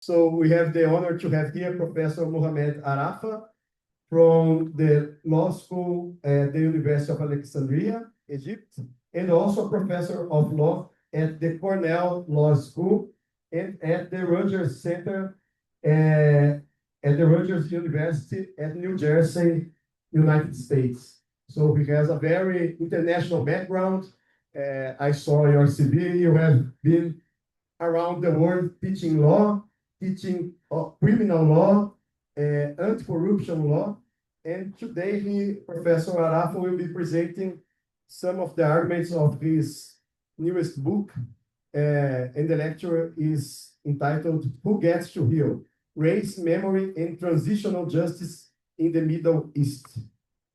So we have the honor to have here Professor Mohamed Arafa from the law school at the University of Alexandria, Egypt, and also a professor of law at the Cornell Law School and at the Rogers Center at the Rogers University at New Jersey, United States. So he has a very international background. I saw your CV. You have been around the world teaching law, teaching criminal law, anti-corruption law. And today, Professor Arafa will be presenting some of the arguments of his newest book. And the lecture is entitled, Who Gets to Heal? Race, Memory, and Transitional Justice in the Middle East.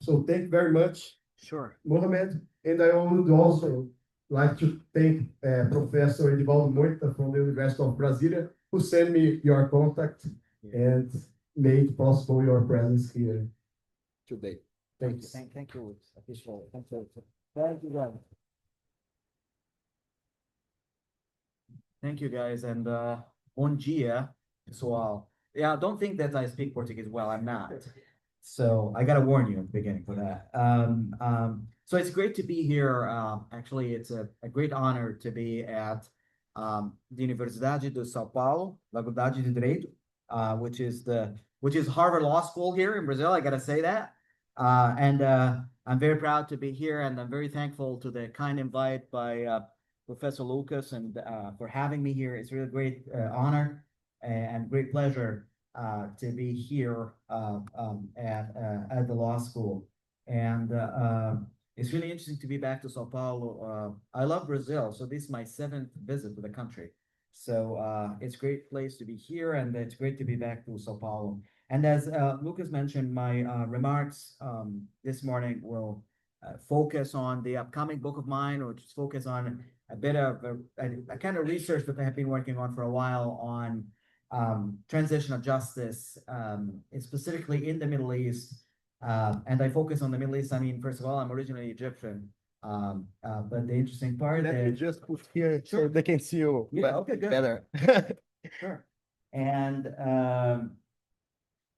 So thank you very much, Sure. Mohamed. And I would also like to thank Professor Edivaldo Moita from the University of Brasilia, who sent me your contact and made possible your presence here today. Thanks. Thank you. Appreciate it. Thank you. Thank you, guys. Thank you, guys, and bom dia, pessoal. Yeah, don't think that I speak Portuguese well. I'm not. So I gotta warn you at the beginning for that. So it's great to be here. Actually, it's a great honor to be at the Universidade do São Paulo, Faculdade de Direito, which is Harvard Law School here in Brazil. I gotta say that. And I'm very proud to be here, and I'm very thankful to the kind invite by Professor Lucas and for having me here. It's really a great honor and great pleasure to be here at the law school. And it's really interesting to be back to Sao Paulo. I love Brazil, so this is my 7th visit to the country. So it's a great place to be here, and it's great to be back to Sao Paulo. And as Lucas mentioned, my remarks this morning will focus on the upcoming book of mine, which is focus on a bit of a kind of research that I have been working on for a while on transitional justice, specifically in the Middle East. And I focus on the Middle East. I mean, first of all, I'm originally Egyptian. But the interesting part Let is me just put here so they can see you okay, good. better. Sure. And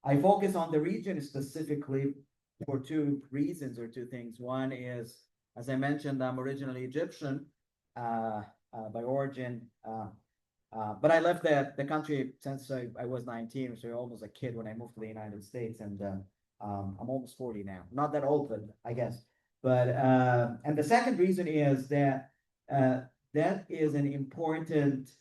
I focus on the region specifically for 2 reasons or 2 things. One is, as I mentioned, I'm originally Egyptian by origin, but I left the country since I was 19, so almost a kid when I moved to the United States, and I'm almost 40 now. Not that old, but I guess. But and the second reason is that that is an important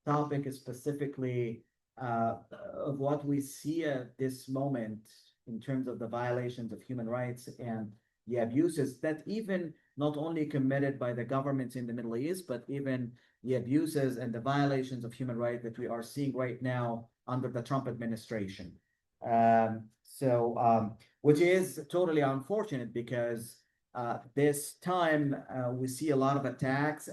topic, specifically of what we see at this moment in terms of the violations of human rights and the abuses that even not only committed by the governments in the Middle East, but even the abuses and the violations of human rights that we are seeing right now under the Trump administration. Which is totally unfortunate because this time we see a lot of attacks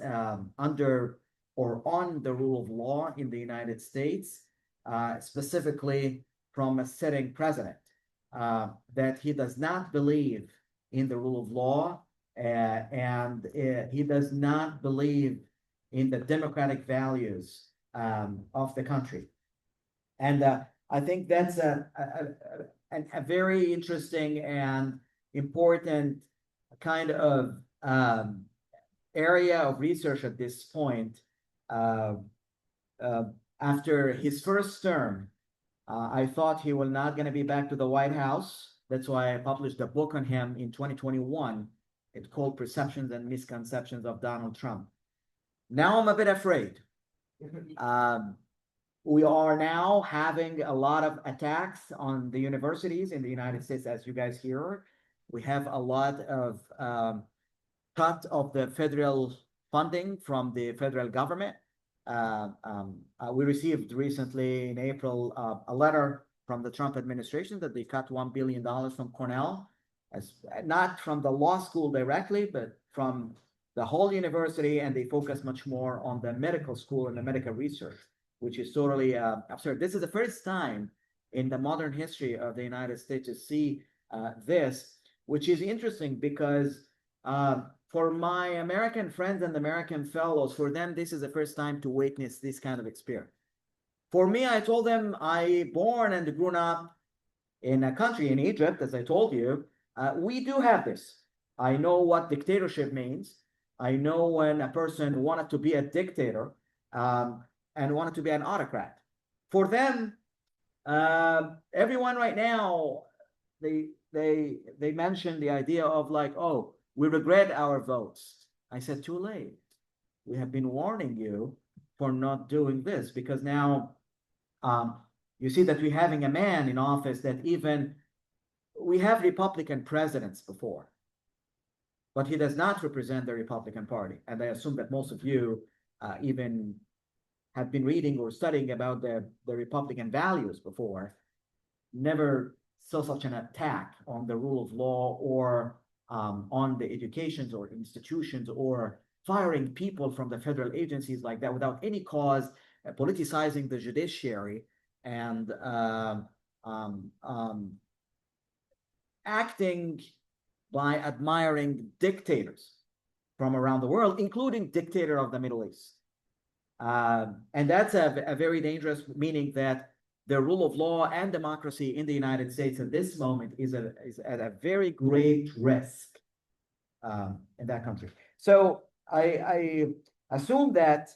under or on the rule of law in the United States, specifically from a sitting president, that he does not believe in the rule of law, and he does not believe in the democratic values of the country. And I think that's a very interesting and important kind of area of research at this point. After his first term, I thought he was not going to be back to the White House. That's why I published a book on him in 2021. It's called Perceptions and Misconceptions of Donald Trump. Now I'm a bit afraid. We are now having a lot of attacks on the universities in the United States, as you guys hear. We have a lot of cut of the federal funding from the federal government. We received recently in April a letter from the Trump administration that they cut $1 billion from Cornell, not from the law school directly, but from the whole university, and they focus much more on the medical school and the medical research, which is totally absurd. This is the first time in the modern history of the United States to see this, which is interesting because for my American friends and American fellows, for them, this is the first time to witness this kind of experience. For me, I told them I born and grown up in a country in Egypt, as I told you. We do have this. I know what dictatorship means. I know when a person wanted to be a dictator and wanted to be an autocrat. For them, everyone right now, they mentioned the idea of like, oh, we regret our votes. I said, too late. We have been warning you for not doing this, because now you see that we're having a man in office that even we have Republican presidents before, but he does not represent the Republican Party. And I assume that most of you even have been reading or studying about the Republican values before. Never saw such an attack on the rule of law or on the educations or institutions, or firing people from the federal agencies like that without any cause, politicizing the judiciary, and acting by admiring dictators from around the world, including dictator of the Middle East. And that's a very dangerous, meaning that the rule of law and democracy in the United States at this moment is at a very great risk in that country. So I assume that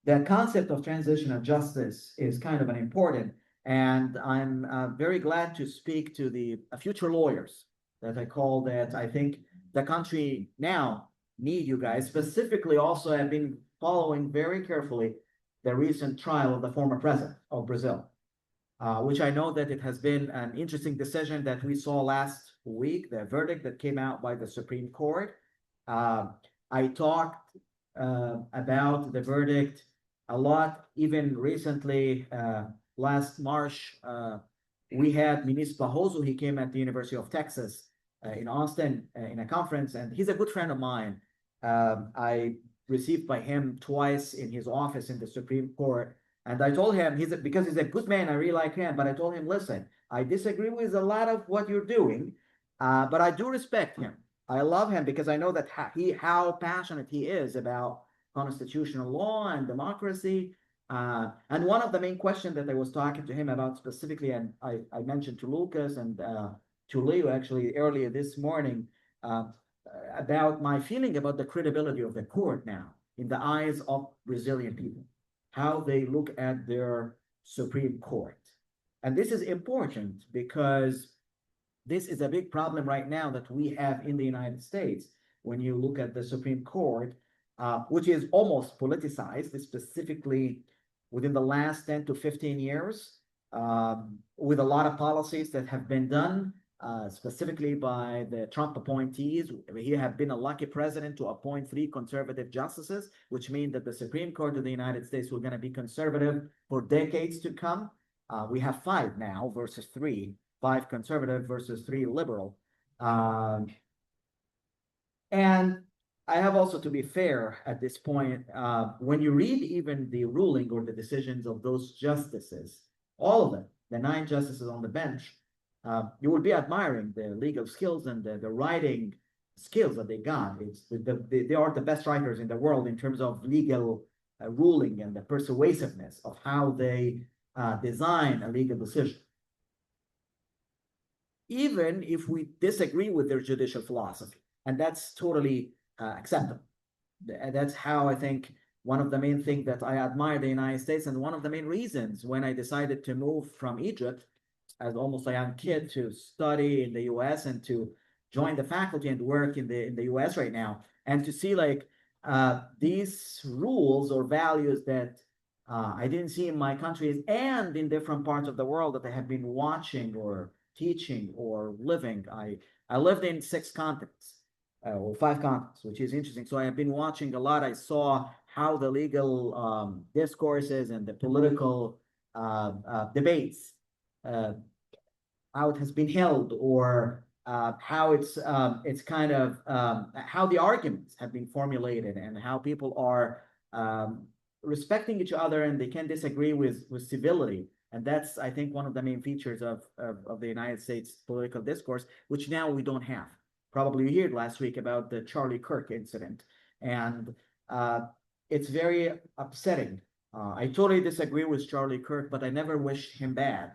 the concept of transitional justice is kind of an important, and I'm very glad to speak to the future lawyers that I call, that I think the country now need you guys. Specifically, also, I've been following very carefully the recent trial of the former president of Brazil, which I know that it has been an interesting decision that we saw last week, the verdict that came out by the Supreme Court. I talked about the verdict a lot, even recently, last March, we had Ministro Barroso. He came at the University of Texas in Austin in a conference, and he's a good friend of mine. I received by him twice in his office in the Supreme Court. And I told him, because he's a good man, I really like him, but I told him, listen, I disagree with a lot of what you're doing, but I do respect him. I love him because I know that how passionate he is about constitutional law and democracy. And one of the main questions that I was talking to him about specifically, and I mentioned to Lucas and to Leo actually earlier this morning, about my feeling about the credibility of the court now in the eyes of Brazilian people, how they look at their Supreme Court. And this is important because this is a big problem right now that we have in the United States. When you look at the Supreme Court, which is almost politicized, specifically within the last 10 to 15 years, with a lot of policies that have been done, specifically by the Trump appointees. He have been a lucky president to appoint 3 conservative justices, which means that the Supreme Court of the United States will going to be conservative for decades to come. We have 5 now versus 3, 5 conservative versus 3 liberal. And I have also to be fair at this point, when you read even the ruling or the decisions of those justices, all of them, the 9 justices on the bench, you will be admiring their legal skills and the writing skills that they got. They are the best writers in the world in terms of legal ruling and the persuasiveness of how they design a legal decision. Even if we disagree with their judicial philosophy, and that's totally acceptable. That's how I think one of the main things that I admire the United States, and one of the main reasons when I decided to move from Egypt as almost a young kid to study in the US and to join the faculty and work in the US right now, and to see like these rules or values that I didn't see in my countries and in different parts of the world that I have been watching or teaching or living. I lived in 6 continents. Or 5 continents, which is interesting. So I have been watching a lot. I saw how the legal discourses and the political debates, how it has been held, or how it's kind of how the arguments have been formulated, and how people are respecting each other, and they can disagree with civility. And that's, I think, one of the main features of the United States political discourse, which now we don't have. Probably you heard last week about the Charlie Kirk incident, and it's very upsetting I totally disagree with Charlie Kirk, but I never wish him bad.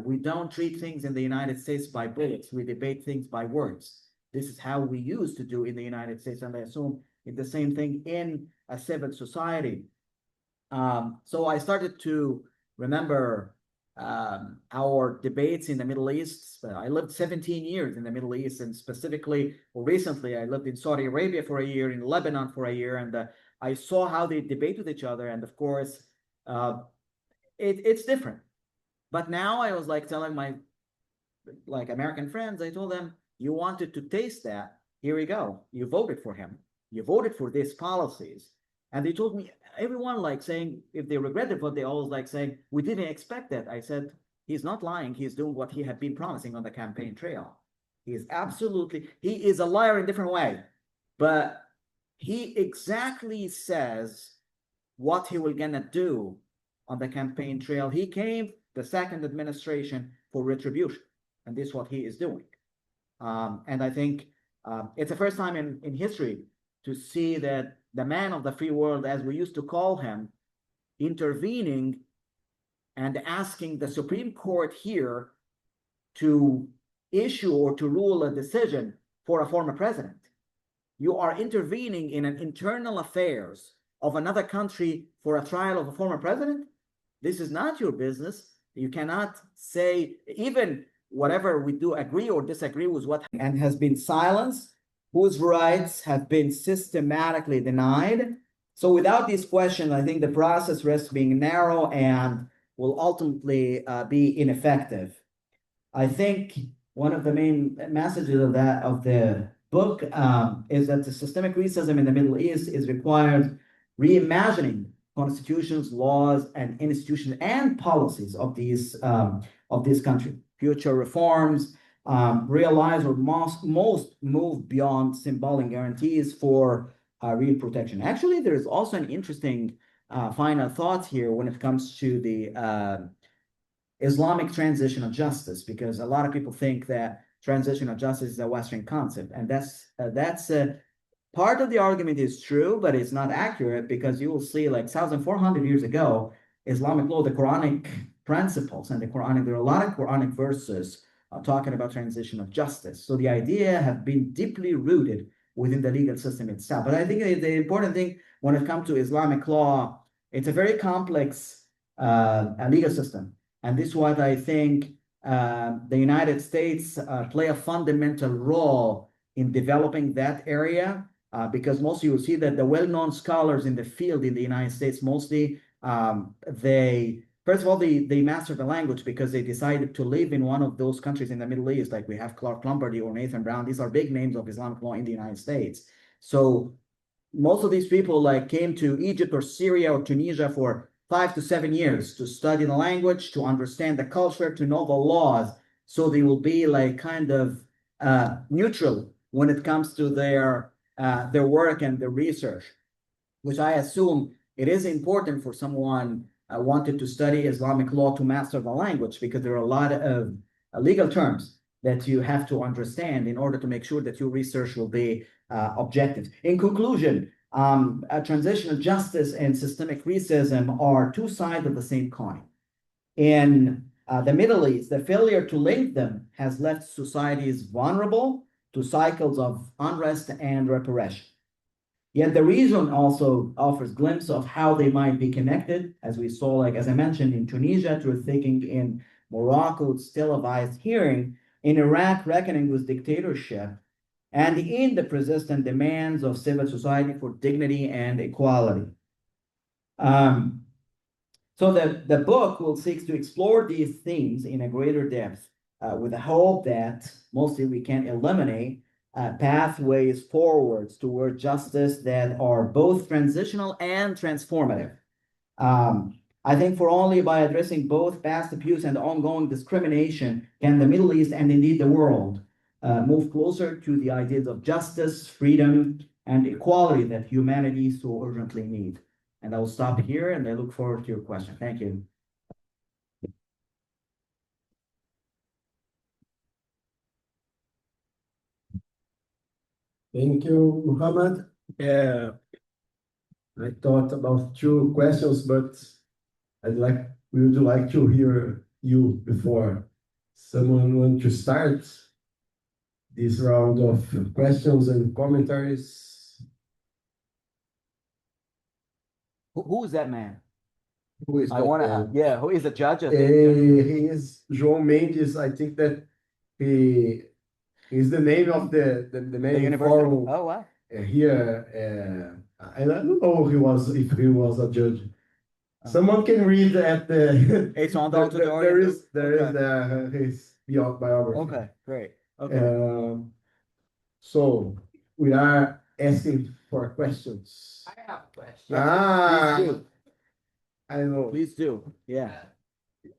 We don't treat things in the United States by bullets. We debate things by words. This is how we used to do in the United States, and I assume it's the same thing in a civil society. So I started to remember our debates in the Middle East. I lived 17 years in the Middle East, and specifically, or recently, I lived in Saudi Arabia for a year, in Lebanon for a year, and I saw how they debate with each other. And of course, it's different. But now I was like telling my American friends, I told them, you wanted to taste that. Here we go. You voted for him. You voted for these policies. And they told me, everyone saying, if they regretted what they always saying, we didn't expect that. I said, he's not lying. He's doing what he had been promising on the campaign trail. He is a liar in a different way. But he exactly says what he will gonna do on the campaign trail. He came the second administration for retribution, and this is what he is doing. And I think it's the first time in history to see that the man of the free world, as we used to call him, intervening and asking the Supreme Court here to issue or to rule a decision for a former president. You are intervening in an internal affairs of another country for a trial of a former president. This is not your business. You cannot say, even whatever we do agree or disagree with what and has been silenced, whose rights have been systematically denied. So without these questions, I think the process risks being narrow and will ultimately be ineffective. I think one of the main messages of the book is that the systemic racism in the Middle East is required reimagining constitutions, laws, and institutions and policies of this country. Future reforms realize or most move beyond symbolic guarantees for real protection. Actually, there is also an interesting final thought here when it comes to the Islamic transitional justice, because a lot of people think that transitional justice is a Western concept, and that's part of the argument is true, but it's not accurate, because you will see 1,400 years ago, Islamic law, the Quranic principles and there are a lot of Quranic verses talking about transitional justice. So the idea have been deeply rooted within the legal system itself. But I think the important thing when it comes to Islamic law, it's a very complex legal system. And this is what I think the United States play a fundamental role in developing that area, because mostly you'll see that the well-known scholars in the field in the United States, mostly first of all, they master the language because they decided to live in one of those countries in the Middle East, like we have Clark Lombardy or Nathan Brown. These are big names of Islamic law in the United States. So most of these people came to Egypt or Syria or Tunisia for 5 to 7 years to study the language, to understand the culture, to know the laws. So they will be kind of neutral when it comes to their work and their research, which I assume it is important for someone wanted to study Islamic law to master the language, because there are a lot of legal terms that you have to understand in order to make sure that your research will be objective. In conclusion, transitional justice and systemic racism are two sides of the same coin. In the Middle East, the failure to link them has left societies vulnerable to cycles of unrest and repression. Yet the region also offers glimpses of how they might be connected, as we saw, as I mentioned, in Tunisia, truth thinking, in Morocco's televised hearing, in Iraq, reckoning with dictatorship, and in the persistent demands of civil society for dignity and equality. So the book will seek to explore these themes in a greater depth, with the hope that mostly we can eliminate pathways forwards toward justice that are both transitional and transformative. I think for only by addressing both past abuse and ongoing discrimination can the Middle East and indeed the world move closer to the ideas of justice, freedom, and equality that humanity so urgently needs. And I will stop here, and I look forward to your question. Thank you. Thank you, Mohamed. I thought about two questions, but we would like to hear you before. Someone want to start this round of questions and commentaries? Who is that man? Who is I that want to, man? yeah, who is the judge? He is João Mendes. I think that he is the name of the The main university. forum Oh, wow. here. And I don't know if he was a judge. Someone can read at the. It's on the auditorium. There is his biography. Okay, great. Okay. So we are asking for questions. I have a question. Yeah, please do. I know. Please do. Yeah.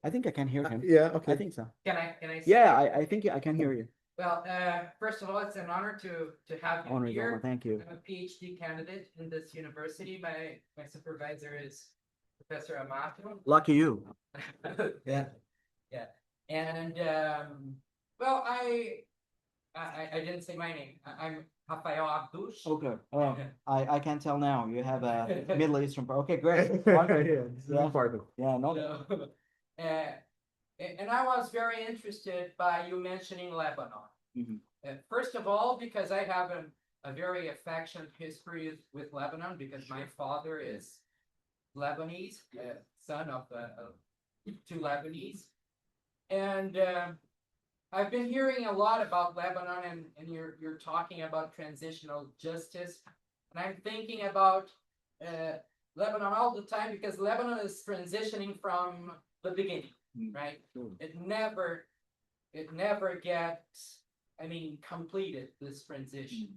I think I can hear him. Yeah, I okay. think so. Can I say? Yeah, I think I can hear you. Well, first of all, it's an honor to have you Honor, here. thank you. I'm a PhD candidate in this university. My supervisor is Professor Amato. Lucky you. Yeah. Yeah. And well, I didn't say my name. I'm Rafael Abdush. Okay. Oh, I can tell now. You have a Middle Eastern. Okay, great. Yeah, part of. Yeah, no. So, and I was very interested by you mentioning Lebanon. Mhm. First of all, because I have a very affectionate history with Lebanon, because my father is Lebanese, son of two Lebanese. And I've been hearing a lot about Lebanon, and you're talking about transitional justice. And I'm thinking about Lebanon all the time, because Lebanon is transitioning from the beginning, right? Sure. It never gets, completed, this transition.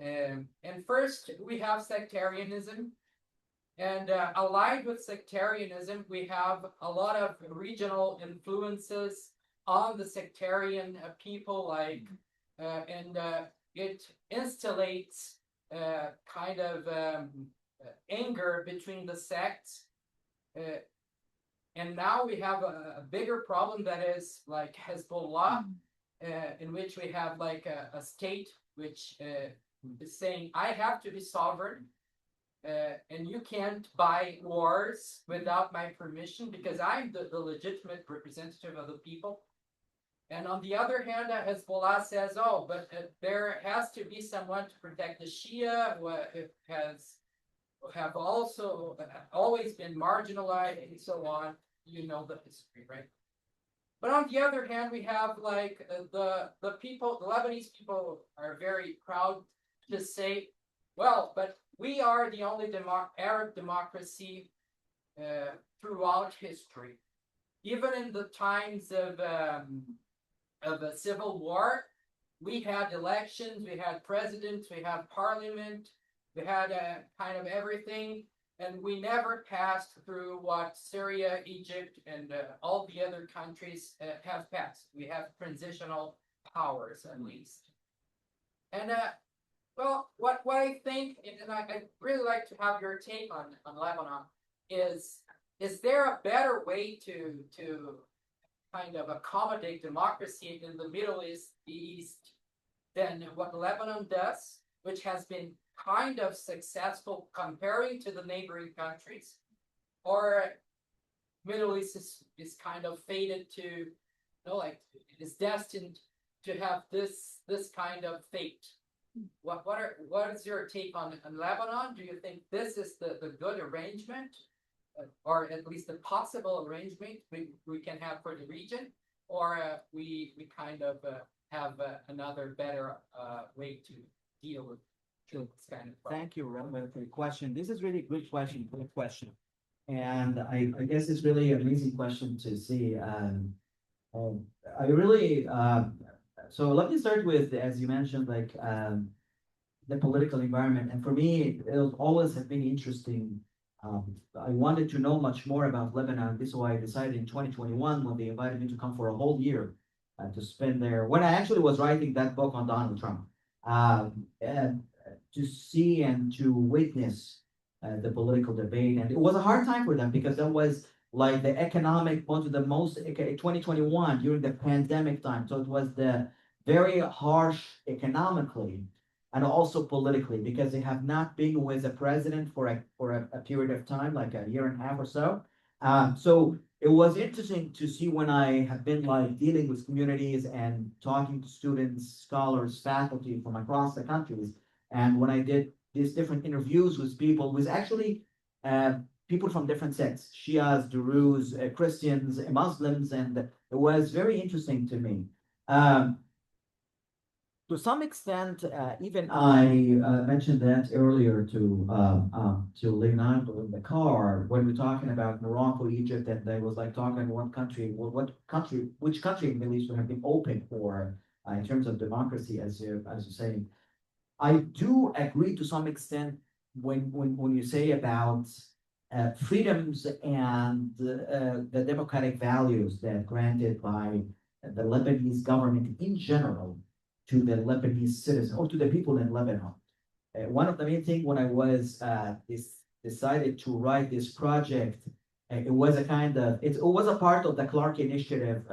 And first, we have sectarianism. And allied with sectarianism, we have a lot of regional influences on the sectarian people, and it instillates kind of anger between the sects. And now we have a bigger problem that is like Hezbollah, in which we have like a state which is saying, I have to be sovereign, and you can't buy wars without my permission, because I'm the legitimate representative of the people. And on the other hand, Hezbollah says, oh, but there has to be someone to protect the Shia, who have also always been marginalized, and so on. You know the history, right? But on the other hand, we have like the people, the Lebanese people are very proud to say, well, but we are the only Arab democracy throughout history. Even in the times of a civil war, we had elections, we had presidents, we had parliament, we had kind of everything, and we never passed through what Syria, Egypt, and all the other countries have passed. We have transitional powers, at least. And well, what I think, and I'd really like to have your take on Lebanon, is there a better way to kind of accommodate democracy in the Middle East than what Lebanon does, which has been kind of successful comparing to the neighboring countries? Or Middle East is kind of fated to, like it is destined to have this kind of fate? What is your take on Lebanon? Do you think this is the good arrangement, or at least the possible arrangement we can have for the region, or we kind of have another better way to deal with this kind of problem? Thank you, Rafa, for the question. This is really a good question, and I guess it's really an amazing question to see. I really so let me start with, as you mentioned, like the political environment, and for me, it'll always have been interesting. I wanted to know much more about Lebanon. This is why I decided in 2021, when they invited me to come for a whole year to spend there, when I actually was writing that book on Donald Trump, and to see and to witness the political debate. And it was a hard time for them, because that was like the economic, one of the most, 2021 during the pandemic time. So it was the very harsh economically. and also politically, because they have not been with a president for a period of time, like a year and a half or so. So it was interesting to see when I have been like dealing with communities and talking to students, scholars, faculty from across the countries. And when I did these different interviews with people, with actually people from different sects, Shias, Druze, Christians, Muslims, and it was very interesting to me. To some extent, even I mentioned that earlier to Leonardo in the car when we're talking about Morocco, Egypt, and they was like talking what country, which country in the Middle East would have been open for in terms of democracy, as you're saying. I do agree to some extent when you say about freedoms and the democratic values that granted by the Lebanese government in general to the Lebanese citizens or to the people in Lebanon. One of the main things when I was decided to write this project, it was a kind of, it was a part of the Clark Initiative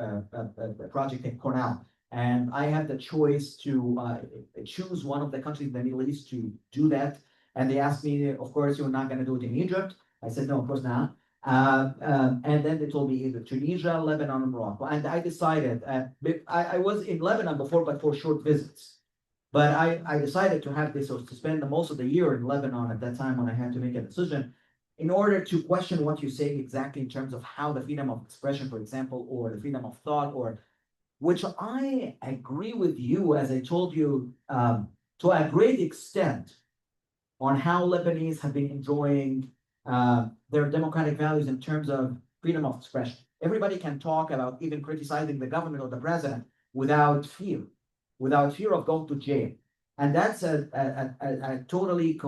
project in Cornell. And I had the choice to choose one of the countries in the Middle East to do that. And they asked me, of course, you're not going to do it in Egypt. I said, no, of course not. And then they told me either Tunisia, Lebanon, and Morocco. And I decided, I was in Lebanon before, but for short visits. But I decided to have this, or to spend the most of the year in Lebanon at that time when I had to make a decision, in order to question what you're saying exactly in terms of how the freedom of expression, for example, or the freedom of thought, or which I agree with you, as I told you, to a great extent on how Lebanese have been enjoying their democratic values in terms of freedom of expression. Everybody can talk about even criticizing the government or the president without fear of going to jail. And that's a totally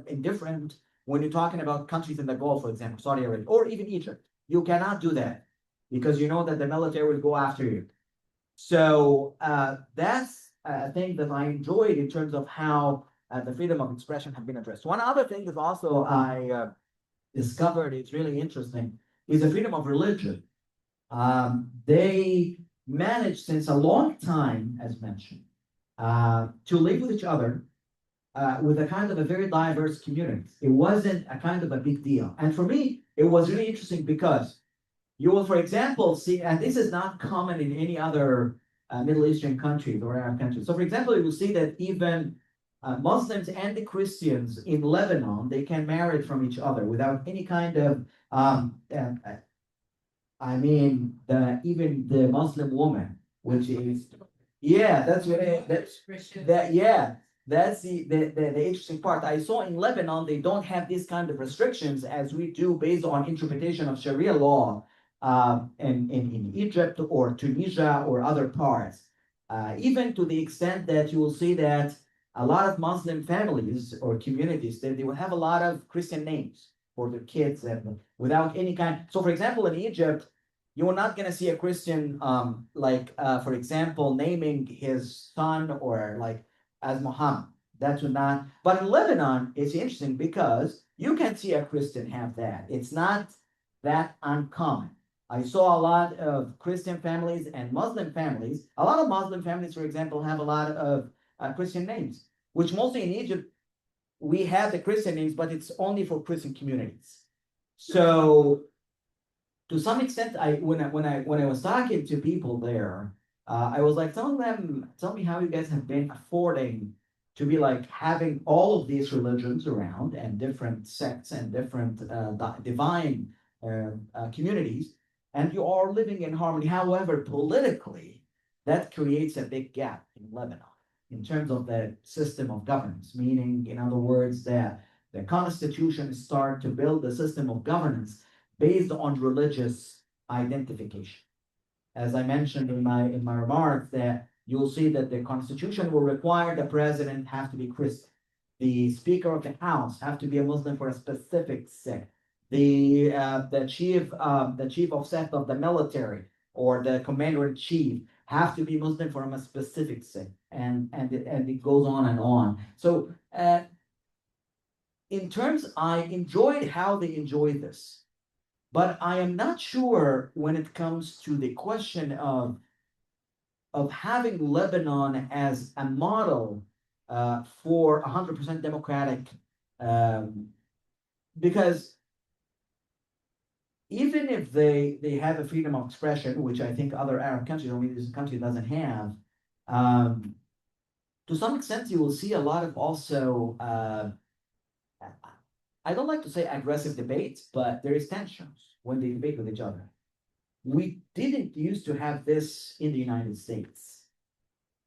indifferent when you're talking about countries in the Gulf, for example, Saudi Arabia, or even Egypt. You cannot do that because you know that the military will go after you. So that's a thing that I enjoyed in terms of how the freedom of expression have been addressed. One other thing is also I discovered, it's really interesting, is the freedom of religion. They managed since a long time, as mentioned, to live with each other with a kind of a very diverse community. It wasn't a kind of a big deal. And for me, it was really interesting because you will, for example, see, and this is not common in any other Middle Eastern countries or Arab countries. So, for example, you will see that even Muslims and the Christians in Lebanon, they can marry from each other without any kind of, I mean, even the Muslim woman, which is, yeah, that's what that's the interesting part. I saw in Lebanon, they don't have these kind of restrictions as we do based on interpretation of Sharia law in Egypt or Tunisia or other parts. Even to the extent that you will see that a lot of Muslim families or communities, they will have a lot of Christian names for their kids and without any kind. So, for example, in Egypt, you're not going to see a Christian, for example, naming his son or like as Muhammad. That's not. But in Lebanon, it's interesting because you can see a Christian have that. It's not that uncommon. I saw a lot of Christian families and Muslim families. A lot of Muslim families, for example, have a lot of Christian names, which mostly in Egypt, we have the Christian names, but it's only for Christian communities. So to some extent, when I was talking to people there, I was like telling them, tell me how you guys have been affording to be like having all of these religions around and different sects and different divine communities, and you are living in harmony. However, politically, that creates a big gap in Lebanon in terms of the system of governance, meaning, in other words, that the constitution start to build a system of governance based on religious identification. As I mentioned in my remarks, that you'll see that the constitution will require the president have to be Christian. The Speaker of the House have to be a Muslim for a specific sect. The chief of staff of the military or the commander in chief have to be Muslim from a specific sect, and it goes on and on. So in terms, I enjoyed how they enjoyed this, but I am not sure when it comes to the question of having Lebanon as a model for 100% democratic, because even if they have a freedom of expression, which I think other Arab countries, I mean, this country doesn't have, to some extent, you will see a lot of also, I don't like to say aggressive debates, but there is tensions when they debate with each other. We didn't used to have this in the United States.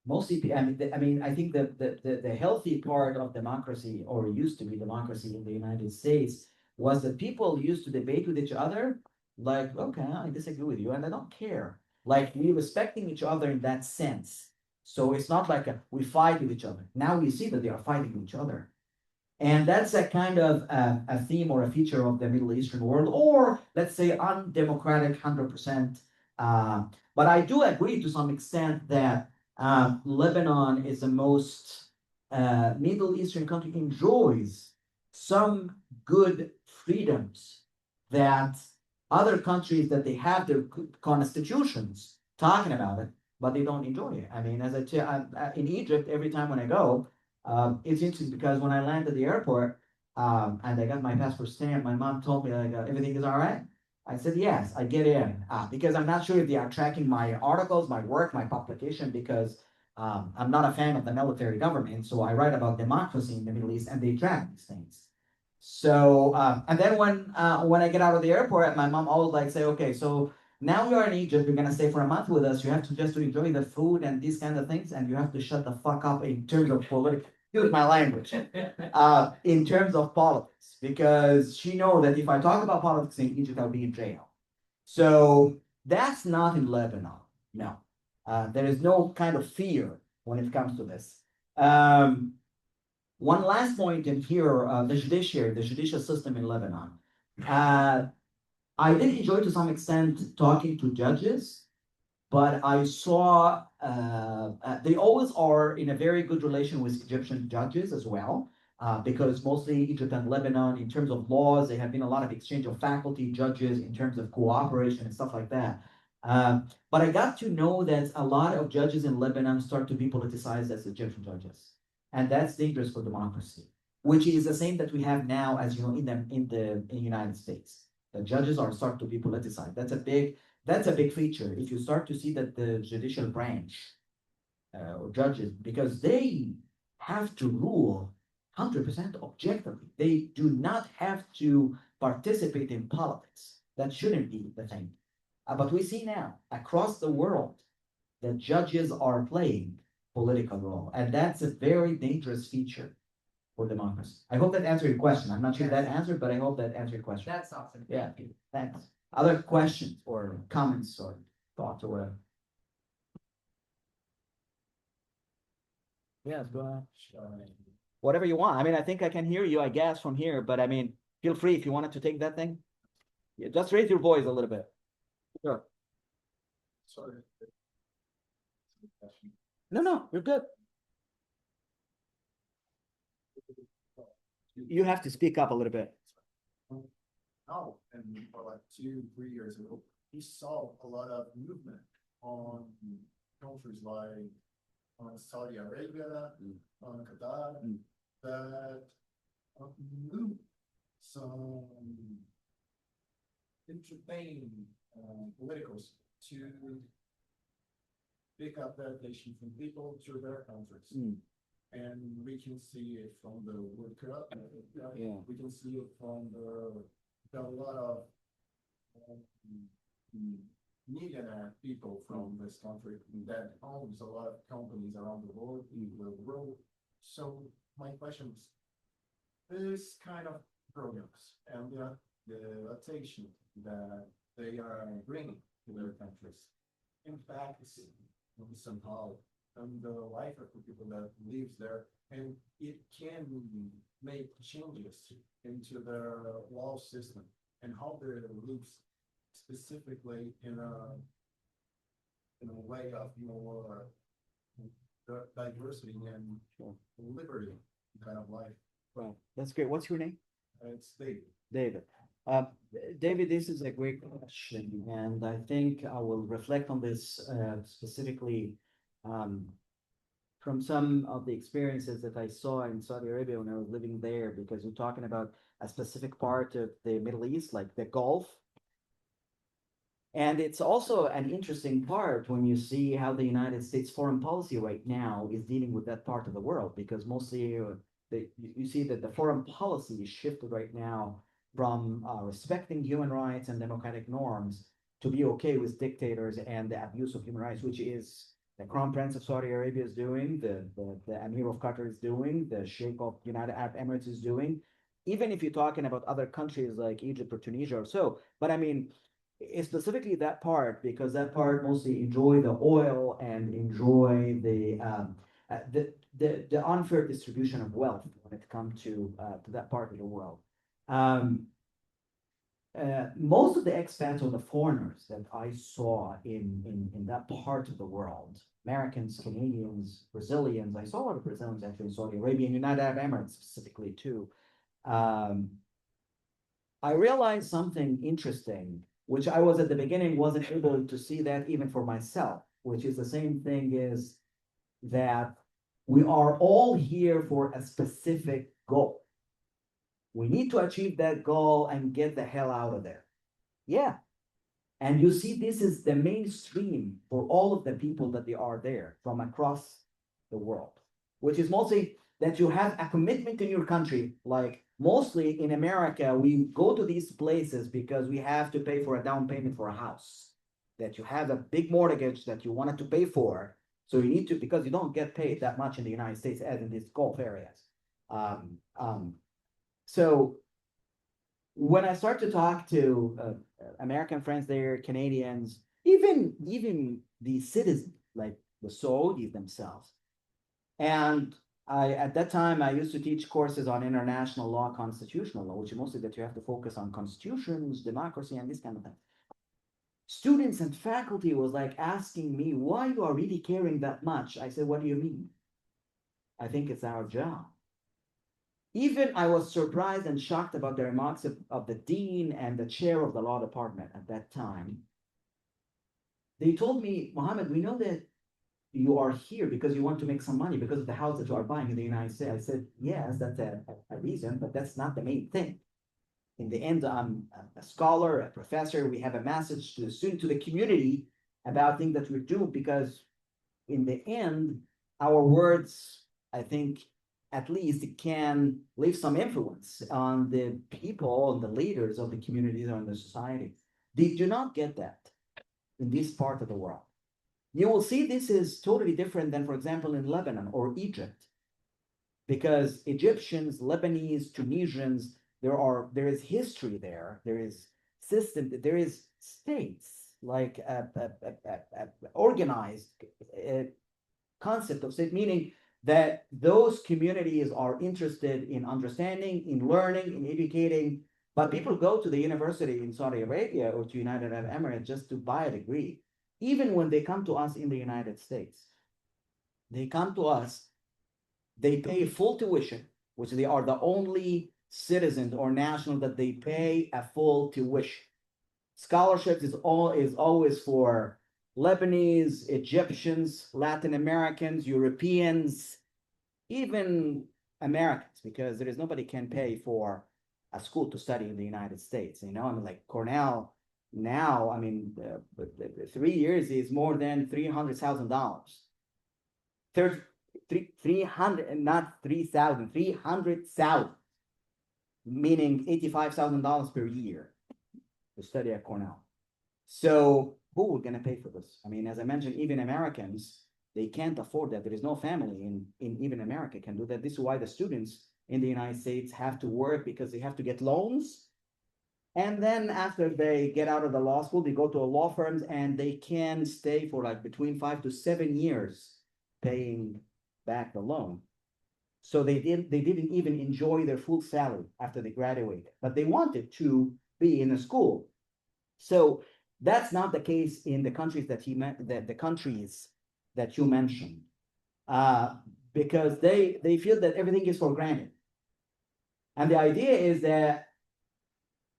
Mostly, I mean, I think the healthy part of democracy, or used to be democracy in the United States, was that people used to debate with each other, like, okay, I disagree with you, and I don't care. Like, we respecting each other in that sense. So it's not like we fight with each other. Now we see that they are fighting with each other. And that's a kind of a theme or a feature of the Middle Eastern world, or let's say undemocratic 100%. But I do agree to some extent that Lebanon is the most Middle Eastern country enjoys some good freedoms that other countries that they have their constitutions talking about it, but they don't enjoy it. I mean, as I tell, in Egypt, every time when I go, it's interesting because when I land at the airport and I got my passport stamp, my mom told me like everything is all right. I said yes, I get in because I'm not sure if they are tracking my articles, my work, my publication because I'm not a fan of the military government. So I write about democracy in the Middle East and they track these things. So and then when I get out of the airport, my mom always like say, okay, so now we are in Egypt. You're gonna stay for a month with us. You have to just to enjoy the food and these kind of things, and you have to shut the fuck up in terms of politics. Use my language. In terms of politics, because she know that if I talk about politics in Egypt, I'll be in jail. So that's not in Lebanon. No, there is no kind of fear when it comes to this. One last point in here, the judiciary, the judicial system in Lebanon. I did enjoy to some extent talking to judges, but I saw they always are in a very good relation with Egyptian judges as well, because mostly Egypt and Lebanon, in terms of laws, there have been a lot of exchange of faculty, judges, in terms of cooperation and stuff like that. But I got to know that a lot of judges in Lebanon start to be politicized as Egyptian judges. And that's dangerous for democracy, which is the same that we have now, as you know, in the United States. The judges are start to be politicized. That's a big feature. If you start to see that the judicial branch or judges, because they have to rule 100% objectively. They do not have to participate in politics. That shouldn't be the thing. But we see now across the world that judges are playing political role, and that's a very dangerous feature for democracy. I hope that answered your question. I'm not sure that answered, but I hope that answered your question. That's awesome. Yeah, thanks. Other questions or comments or thoughts or whatever? Yes, go ahead. Whatever you want. I mean, I think I can hear you, I guess, from here, but I mean, feel free if you wanted to take that thing. Yeah, just raise your voice a little bit. Sure. Sorry. No, you're good. You have to speak up a little bit. Now, and for like 2-3 years ago, we saw a lot of movement on countries like on Saudi Arabia, on Qatar, that moved some entertaining politicals to pick up that nation from people to their countries. And we can see it from the World Cup. Yeah. We can see it from a lot of millionaire people from this country that owns a lot of companies around the world. So my question is, this kind of programs and the attention that they are bringing to their countries impacts somehow and the life of the people that lives there, and it can make changes into the law system and how they lives specifically in a way of more diversity and liberty kind of life. Well, that's great. What's your name? It's David. David. David, this is a great question, and I think I will reflect on this specifically from some of the experiences that I saw in Saudi Arabia when I was living there, because you're talking about a specific part of the Middle East, like the Gulf. And it's also an interesting part when you see how the United States foreign policy right now is dealing with that part of the world, because mostly you see that the foreign policy is shifted right now from respecting human rights and democratic norms to be okay with dictators and the abuse of human rights, which is the Crown Prince of Saudi Arabia is doing, the Emir of Qatar is doing, the Sheikh of United Arab Emirates is doing, even if you're talking about other countries like Egypt or Tunisia or so. But I mean, specifically that part, because that part mostly enjoy the oil and enjoy the unfair distribution of wealth when it comes to that part of the world. Most of the expats or the foreigners that I saw in that part of the world, Americans, Canadians, Brazilians, I saw a lot of Brazilians actually in Saudi Arabia and United Arab Emirates specifically too. I realized something interesting, which I was at the beginning wasn't able to see that even for myself, which is the same thing is that we are all here for a specific goal. We need to achieve that goal and get the hell out of there. Yeah. And you see, this is the mainstream for all of the people that they are there from across the world, which is mostly that you have a commitment in your country. Like mostly in America, we go to these places because we have to pay for a down payment for a house, that you have a big mortgage that you wanted to pay for. So you need to, because you don't get paid that much in the United States as in these Gulf areas. So when I start to talk to American friends there, Canadians, even the citizens, like the Saudis themselves, and at that time I used to teach courses on international law, constitutional law, which is mostly that you have to focus on constitutions, democracy, and this kind of thing. Students and faculty was like asking me, why you are really caring that much? I said, what do you mean? I think it's our job. Even I was surprised and shocked about the remarks of the dean and the chair of the law department at that time. They told me, Mohammed, we know that you are here because you want to make some money because of the house that you are buying in the United States. I said, yes, that's a reason, but that's not the main thing. In the end, I'm a scholar, a professor. We have a message to the student, to the community about things that we do, because in the end, our words, I think, at least it can leave some influence on the people, the leaders of the communities or in the society. They do not get that in this part of the world. You will see this is totally different than, for example, in Lebanon or Egypt, because Egyptians, Lebanese, Tunisians, there is history there, there is system, there is states, like organized concept of state, meaning that those communities are interested in understanding, in learning, in educating, but people go to the university in Saudi Arabia or to United Arab Emirates just to buy a degree. Even when they come to us in the United States, they come to us, they pay full tuition, which they are the only citizens or national that they pay a full tuition. Scholarships is always for Lebanese, Egyptians, Latin Americans, Europeans, even Americans, because there is nobody can pay for a school to study in the United States. You know, I mean, like Cornell now, I mean, the 3 years is more than $300,000. 300, not 3,000, 300,000, meaning $85,000 per year to study at Cornell. So who are going to pay for this? I mean, as I mentioned, even Americans, they can't afford that. There is no family in even America can do that. This is why the students in the United States have to work, because they have to get loans. And then after they get out of the law school, they go to a law firms and they can stay for like between 5 to 7 years paying back the loan. So they didn't even enjoy their full salary after they graduated, but they wanted to be in a school. So that's not the case in the countries that the countries that you mentioned, because they feel that everything is for granted. And the idea is that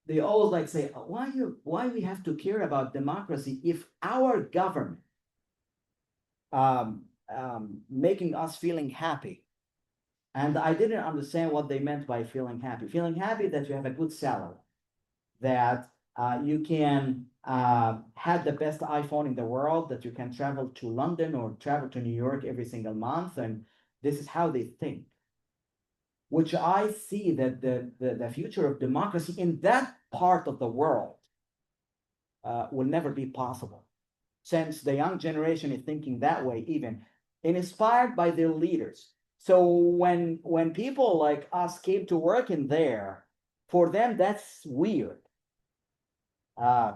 they always like say, why we have to care about democracy if our government making us feeling happy. And I didn't understand what they meant by feeling happy. Feeling happy that you have a good salary, that you can have the best iPhone in the world, that you can travel to London or travel to New York every single month. And this is how they think, which I see that the future of democracy in that part of the world will never be possible, since the young generation is thinking that way, even inspired by their leaders. So when people like us came to work in there, for them that's weird. I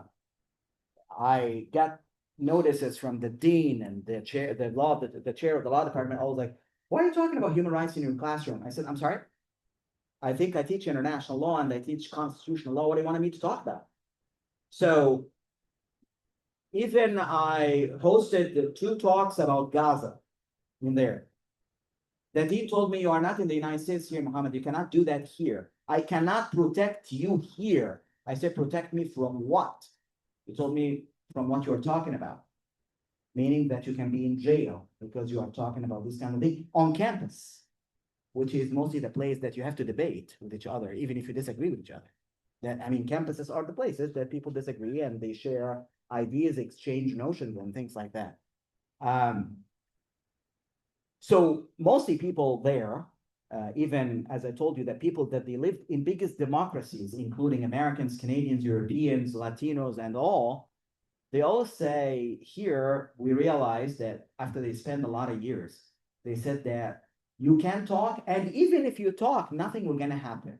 got notices from the dean and the chair, the chair of the law department. I was like, "Why are you talking about human rights in your classroom?" I said, "I'm sorry. I think I teach international law and I teach constitutional law. What do you want me to talk about?" So even I hosted the 2 talks about Gaza in there. The dean told me, "You are not in the United States here, Mohammed. You cannot do that here. I cannot protect you here." I said, "Protect me from what?" He told me, "From what you're talking about." Meaning that you can be in jail because you are talking about this kind of thing on campus, which is mostly the place that you have to debate with each other, even if you disagree with each other. That, I mean, campuses are the places that people disagree and they share ideas, exchange notions and things like that. So mostly people there, even as I told you, that people that they live in biggest democracies, including Americans, Canadians, Europeans, Latinos, and all, they all say here, we realize that after they spend a lot of years, they said that you can talk, and even if you talk, nothing will gonna happen.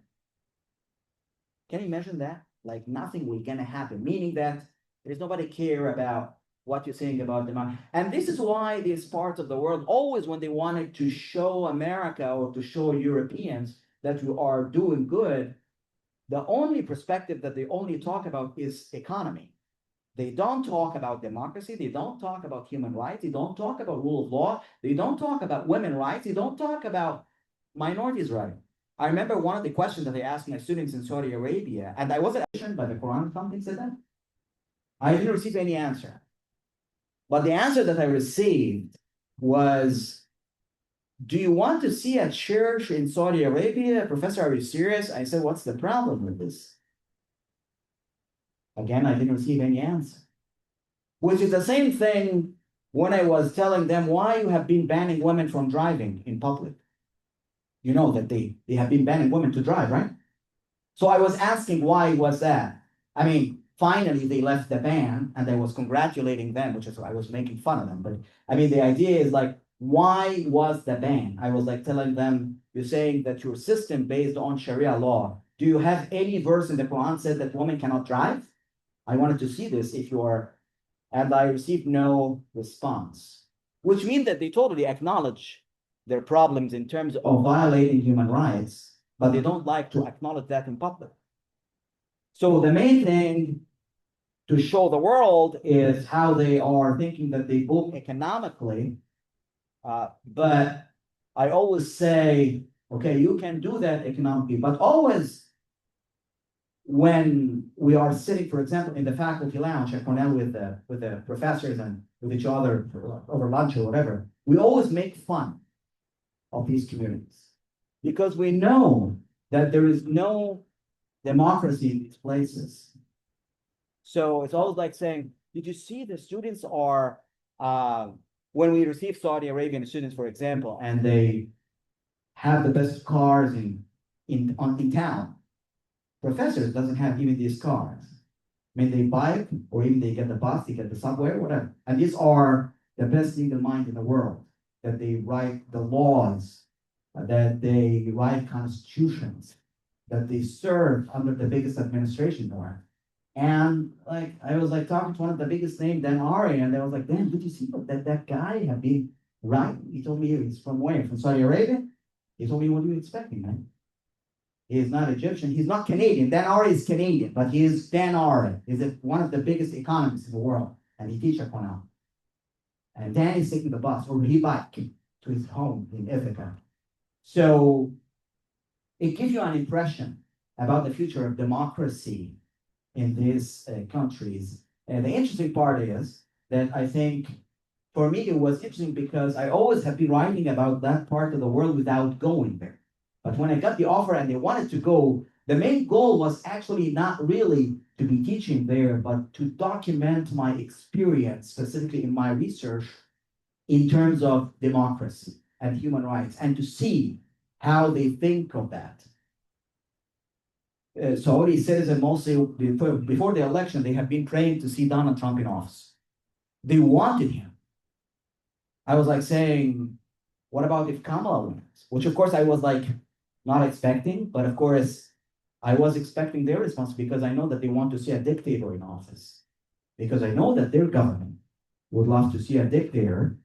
Can you imagine that? Like nothing will gonna happen, meaning that there's nobody care about what you're saying about them. And this is why these parts of the world, always when they wanted to show America or to show Europeans that you are doing good, the only perspective that they only talk about is economy. They don't talk about democracy. They don't talk about human rights. They don't talk about rule of law. They don't talk about women's rights. They don't talk about minorities' rights. I remember one of the questions that I asked my students in Saudi Arabia, and I wasn't mentioned by the Quran, something said that. I didn't receive any answer. But the answer that I received was, "Do you want to see a church in Saudi Arabia? Professor, are you serious?" I said, "What's the problem with this?" Again, I didn't receive any answer. Which is the same thing when I was telling them why you have been banning women from driving in public. You know that they have been banning women to drive, right? So I was asking why was that? I mean, finally they left the ban and I was congratulating them, which is why I was making fun of them. But I mean, the idea is like, why was the ban? I was like telling them, you're saying that your system based on Sharia law. Do you have any verse in the Quran said that women cannot drive? I wanted to see this if you are, and I received no response, which means that they totally acknowledge their problems in terms of violating human rights, but they don't like to acknowledge that in public. So the main thing to show the world is how they are thinking that they book economically. But I always say, okay, you can do that economically, but always when we are sitting, for example, in the faculty lounge at Cornell with the professors and with each other over lunch or whatever, we always make fun of these communities because we know that there is no democracy in these places. So it's always like saying, did you see the students are, when we receive Saudi Arabian students, for example, and they have the best cars in town, professors doesn't have even these cars. I mean, they bike or even they get the bus, they get the subway, whatever. And these are the best legal minds in the world, that they write the laws, that they write constitutions, that they serve under the biggest administration there. And like I was like talking to one of the biggest names, Dan Ari, and I was like, "Dan, did you see that guy have been right?" He told me he's from where? From Saudi Arabia. He told me, "What are you expecting, man? He is not Egyptian. He's not Canadian. Dan Ari is Canadian, but he is Dan Ari. He's one of the biggest economists in the world, and he teaches at Cornell. And Dan is taking the bus or he bike to his home in Ithaca. So it gives you an impression about the future of democracy in these countries. And the interesting part is that I think for me, it was interesting because I always have been writing about that part of the world without going there. But when I got the offer and they wanted to go, the main goal was actually not really to be teaching there, but to document my experience, specifically in my research, in terms of democracy and human rights, and to see how they think of that. Saudi citizens mostly before the election, they have been praying to see Donald Trump in office. They wanted him. I was like saying, what about if Kamala wins? Which of course I was like not expecting, but of course I was expecting their response because I know that they want to see a dictator in office. Because I know that their government would love to see a dictator.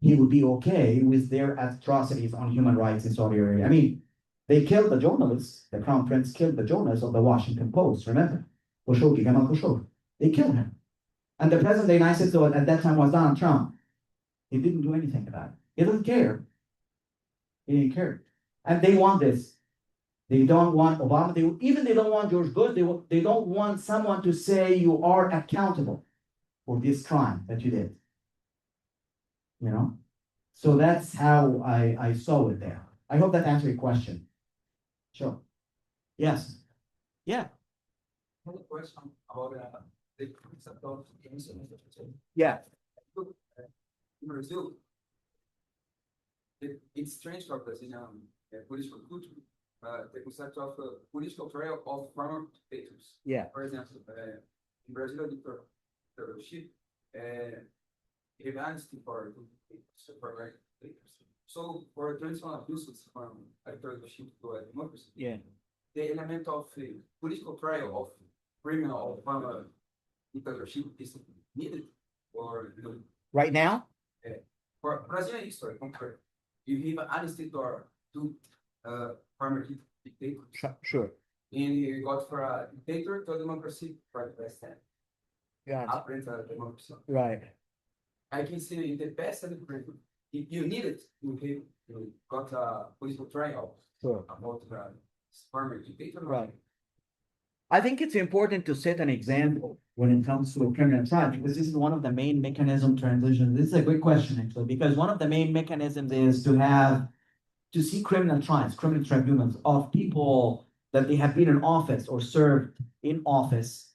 He would be okay with their atrocities on human rights in Saudi Arabia. I mean, they killed the journalist, the crown prince killed the journalist of the Washington Post, remember? Khashoggi, Jamal Khashoggi. They killed him. And the president of the United States at that time was Donald Trump. He didn't do anything about it. He doesn't care. He didn't care. And they want this. They don't want Obama. They don't want George Bush. They don't want someone to say you are accountable for this crime that you did. You know? So that's how I saw it there. I hope that answered your question. Sure. Yes. Yeah. I have a question about the concept of transitional. Yeah. In Brazil, it's strange for Brazilian political culture, the concept of political trial of former dictators. Yeah. For example, in Brazil, dictatorship, amnesty for dictators. So, for transitional abuses from a dictatorship to a democracy, Yeah. the element of political trial of criminal of former dictatorship is needed, or Right now? for Brazilian history, concrete. You have amnesty to former dictator, Sure. and you got for a dictator to a democracy for the past time. Yeah. After the democracy. Right. I can see in the past and the present, if you need it, you got a political trial Sure. about the former dictator. Right. I think it's important to set an example when it comes to a criminal trial, because this is one of the main mechanism transition. This is a great question, actually, because one of the main mechanisms is to see criminal trials, criminal tribunals of people that they have been in office or served in office,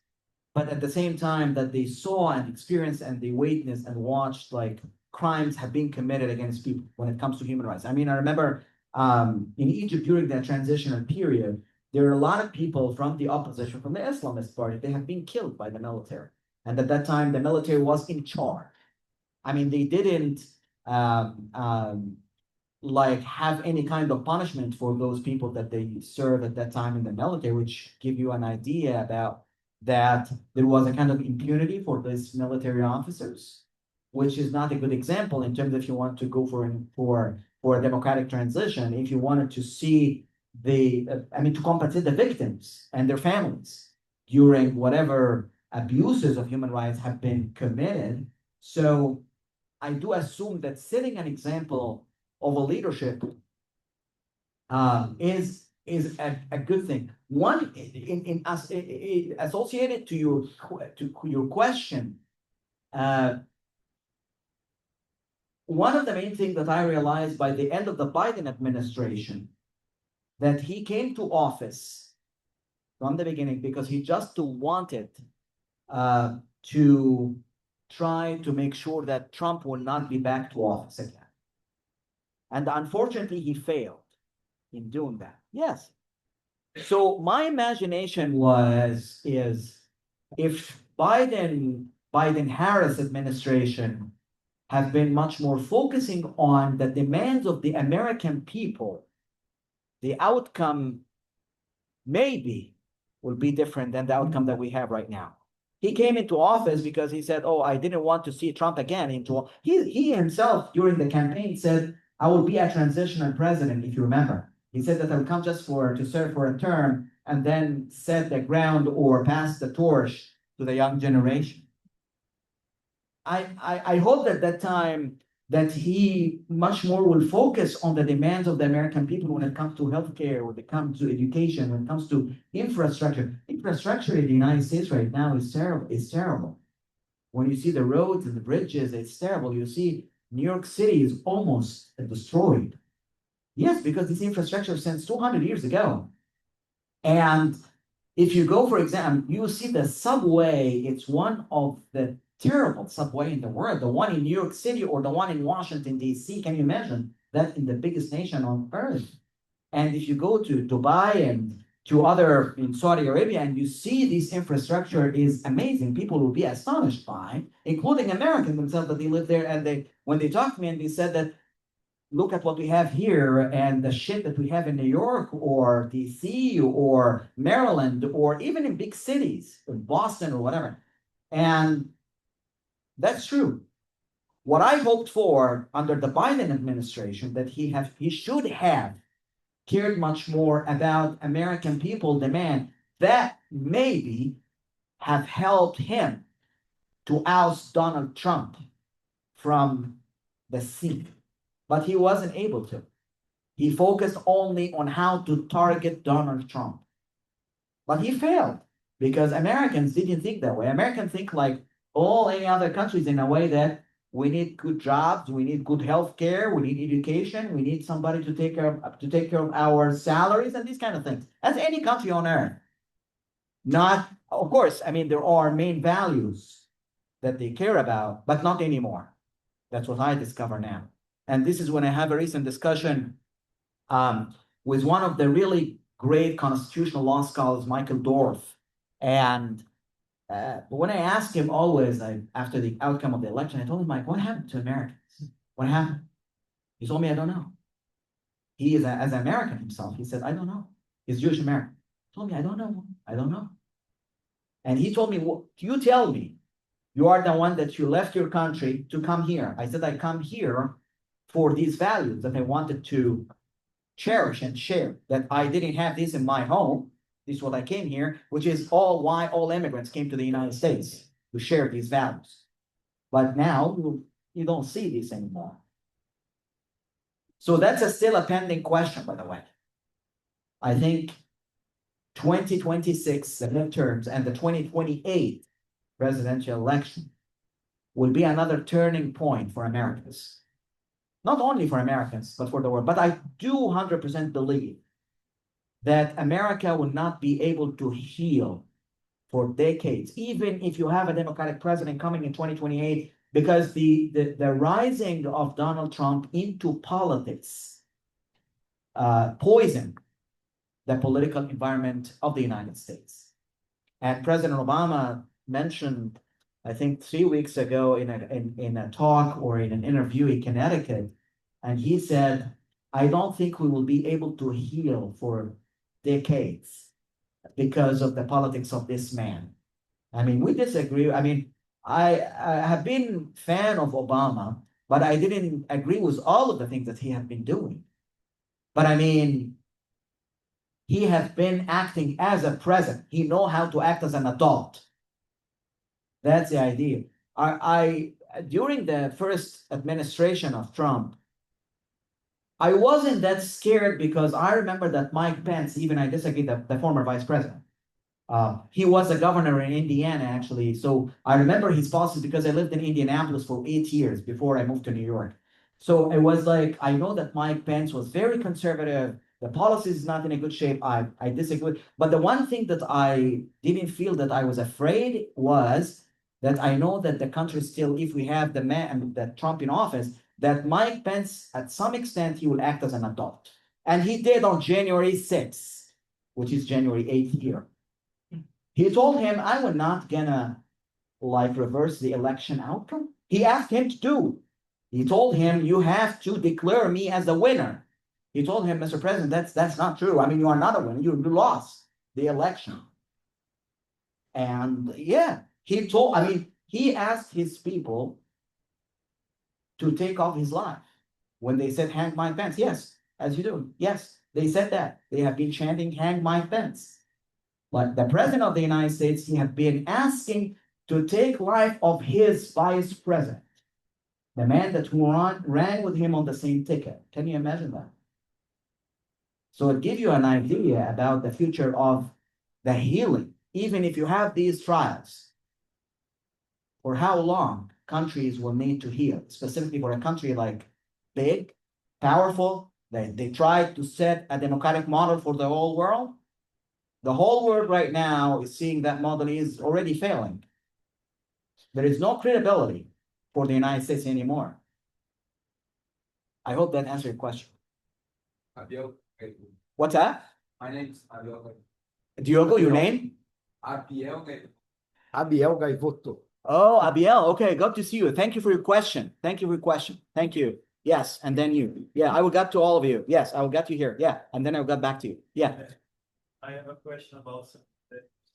but at the same time that they saw and experienced and they witnessed and watched like crimes have been committed against people when it comes to human rights. I mean, I remember in Egypt during that transitional period, there are a lot of people from the opposition, from the Islamist party, they have been killed by the military. And at that time, the military was in charge. I mean, they didn't like have any kind of punishment for those people that they served at that time in the military, which give you an idea about that there was a kind of impunity for these military officers, which is not a good example in terms of if you want to go for a democratic transition, if you wanted to see to compensate the victims and their families during whatever abuses of human rights have been committed. So I do assume that setting an example of a leadership is a good thing. One associated to your question, one of the main things that I realized by the end of the Biden administration, that he came to office from the beginning because he just wanted to try to make sure that Trump will not be back to office again. And unfortunately, he failed in doing that. Yes. So my imagination is if Biden-Harris administration have been much more focusing on the demands of the American people, the outcome maybe will be different than the outcome that we have right now. He came into office because he said, oh, I didn't want to see Trump again he himself during the campaign said, I will be a transitional president, if you remember. He said that I will come just to serve for a term and then set the ground or pass the torch to the young generation. I hope that that time that he much more will focus on the demands of the American people when it comes to healthcare, when it comes to education, when it comes to infrastructure. Infrastructure in the United States right now is terrible. When you see the roads and the bridges, it's terrible. You see New York City is almost destroyed. Yes, because this infrastructure since 200 years ago. And if you go, for example, you see the subway, it's one of the terrible subway in the world, the one in New York City or the one in Washington, D.C. Can you imagine that in the biggest nation on earth? And if you go to Dubai and to other in Saudi Arabia and you see this infrastructure is amazing, people will be astonished by, including Americans themselves that they live there. And they, when they talked to me and they said that, look at what we have here and the shit that we have in New York or DC or Maryland or even in big cities, in Boston or whatever. And that's true. What I hoped for under the Biden administration that he should have cared much more about American people demand that maybe have helped him to oust Donald Trump from the seat. But he wasn't able to. He focused only on how to target Donald Trump. But he failed because Americans didn't think that way. Americans think like all any other countries in a way that we need good jobs, we need good health care, we need education, we need somebody to take care of our salaries and these kind of things. As any country on earth. Not, of course, I mean, there are main values that they care about, but not anymore. That's what I discover now. And this is when I have a recent discussion with one of the really great constitutional law scholars, Michael Dorff. And when I asked him always, after the outcome of the election, I told him, Mike, what happened to Americans? What happened? He told me, I don't know. He is, as an American himself, he said, I don't know. He's Jewish American. He told me, I don't know. I don't know. And he told me, well, you tell me, you are the one that you left your country to come here. I said, I come here for these values that I wanted to cherish and share, that I didn't have this in my home. This is what I came here, which is why all immigrants came to the United States, to share these values. But now you don't see this anymore. So that's still a pending question, by the way. I think 2026, the midterms, and the 2028 presidential election will be another turning point for Americans. Not only for Americans, but for the world. But I do 100% believe that America will not be able to heal for decades, even if you have a Democratic president coming in 2028, because the rising of Donald Trump into politics poisoned the political environment of the United States. And President Obama mentioned, I think 3 weeks ago in a talk or in an interview in Connecticut, and he said, I don't think we will be able to heal for decades because of the politics of this man. I mean, we disagree. I mean, I have been fan of Obama, but I didn't agree with all of the things that he had been doing. But I mean, he has been acting as a president. He knows how to act as an adult. That's the idea. During the first administration of Trump, I wasn't that scared because I remember that Mike Pence, even I disagree, the former vice president, he was a governor in Indiana, actually. So I remember his policies because I lived in Indianapolis for 8 years before I moved to New York. So it was like, I know that Mike Pence was very conservative. The policy is not in a good shape. I disagree. But the one thing that I didn't feel that I was afraid was that I know that the country still, if we have the Trump in office, that Mike Pence, at some extent, he will act as an adult. And he did on January 6th, which is January 8th here. He told him, I will not gonna reverse the election outcome. He asked him to do. He told him, you have to declare me as the winner. He told him, Mr. President, that's not true. I mean, you are not a winner. You lost the election. And yeah, he asked his people to take off his life. When they said, hang Mike Pence, yes, as you do. Yes, they said that. They have been chanting, hang Mike Pence. But the president of the United States, he had been asking to take life of his vice president, the man that ran with him on the same ticket. Can you imagine that? So it gives you an idea about the future of the healing, even if you have these trials. or how long countries will need to heal, specifically for a country like big, powerful, they tried to set a democratic model for the whole world. The whole world right now is seeing that model is already failing. There is no credibility for the United States anymore. I hope that answered your question. Abiel, What's that? my name is Abiel. Diogo, your name? Abiel, Abiel Gaivoto. Oh, Abiel. Okay, good to see you. Thank you for your question. Thank you for your question. Thank you. Yes, and then you. Yeah, I will get to all of you. Yes, I will get you here. Yeah, and then I'll get back to you. Yeah. I have a question about something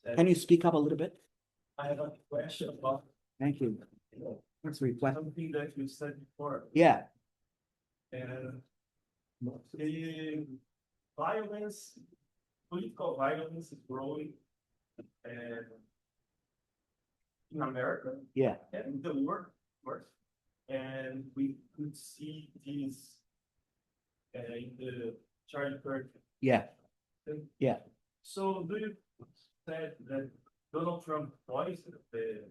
that Can you speak up a little bit? I have a question about Thank you. Let's reflect. something that you said before. Yeah. And the violence, political violence is growing and in America Yeah. and in the world, of course. And we could see this in the Charlie Kirk. Yeah. Yeah. So do you said that Donald Trump voiced the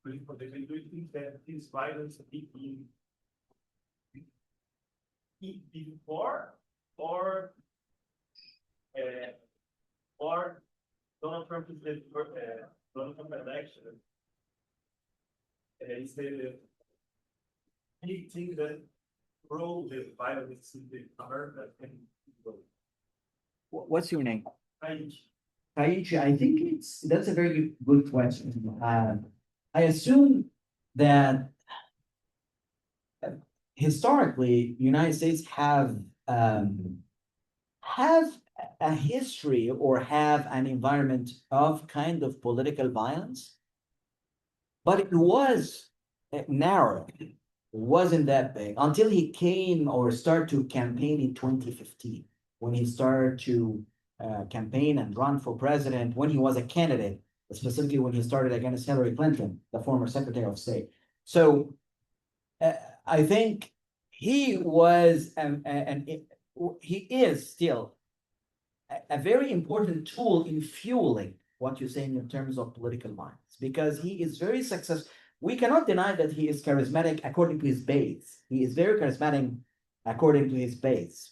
political debate? Do you think that this violence begin before or Donald Trump is the Donald Trump election is the big thing that grow the violence in the America and What's your name? I Taichi, I think that's a very good question. I assume that historically, United States have a history or have an environment of kind of political violence, but it was narrow. It wasn't that big until he came or started to campaign in 2015, when he started to campaign and run for president, when he was a candidate, specifically when he started against Hillary Clinton, the former Secretary of State. So I think he was, he is still a very important tool in fueling what you're saying in terms of political violence, because he is very successful. We cannot deny that he is charismatic according to his base. He is very charismatic according to his base.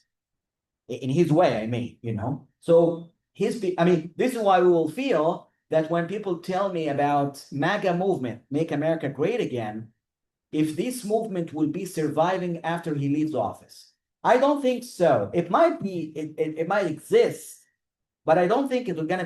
In his way, I mean, you know. So this is why we will feel that when people tell me about MAGA movement, Make America Great Again, if this movement will be surviving after he leaves office. I don't think so. It might be, it might exist, but I don't think it will gonna